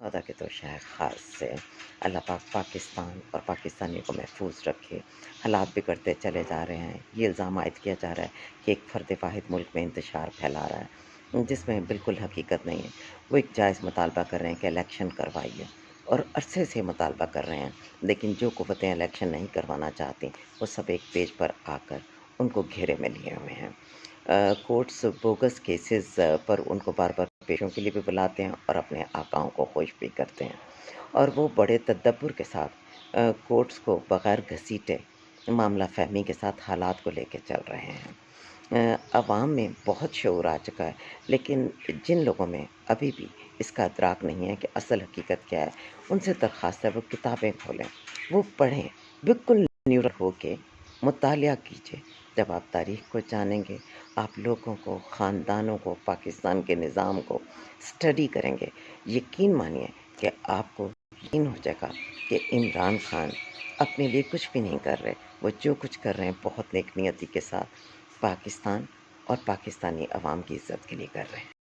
خدا کے تو شاید خاص سے اللہ پاک پاکستان اور پاکستانیوں کو محفوظ رکھے۔ حالات بگڑتے چلے جا رہے ہیں، یہ الزام عائد کیا جا رہا ہے کہ ایک فرد واحد ملک میں انتشار پھیلا رہا ہے، جس میں بالکل حقیقت نہیں ہے۔ وہ ایک جائز مطالبہ کر رہے ہیں کہ الیکشن کروائیے، اور عرصے سے مطالبہ کر رہے ہیں، لیکن جو قوتیں الیکشن نہیں کروانا چاہتیں وہ سب ایک پیج پر آ کر ان کو گھیرے میں لیے ہوئے ہیں۔ کورٹس بوگس کیسز پر ان کو بار بار پیشوں کے لیے بھی بلاتے ہیں اور اپنے آقاؤں کو خوش بھی کرتے ہیں، اور وہ بڑے تدبر کے ساتھ کورٹس کو بغیر گھسیٹے معاملہ فہمی کے ساتھ حالات کو لے کے چل رہے ہیں۔ عوام میں بہت شعور آ چکا ہے، لیکن جن لوگوں میں ابھی بھی اس کا ادراک نہیں ہے کہ اصل حقیقت کیا ہے، ان سے درخواست ہے وہ کتابیں کھولیں، وہ پڑھیں، بالکل نیوٹرل ہو کے مطالعہ کیجیے۔ جب آپ تاریخ کو جانیں گے، آپ لوگوں کو، خاندانوں کو، پاکستان کے نظام کو اسٹڈی کریں گے، یقین مانیے کہ آپ کو یقین ہو جائے گا کہ عمران خان اپنے لیے کچھ بھی نہیں کر رہے، وہ جو کچھ کر رہے ہیں بہت نیک نیتی کے ساتھ پاکستان اور پاکستانی عوام کی عزت کے لیے کر رہے ہیں۔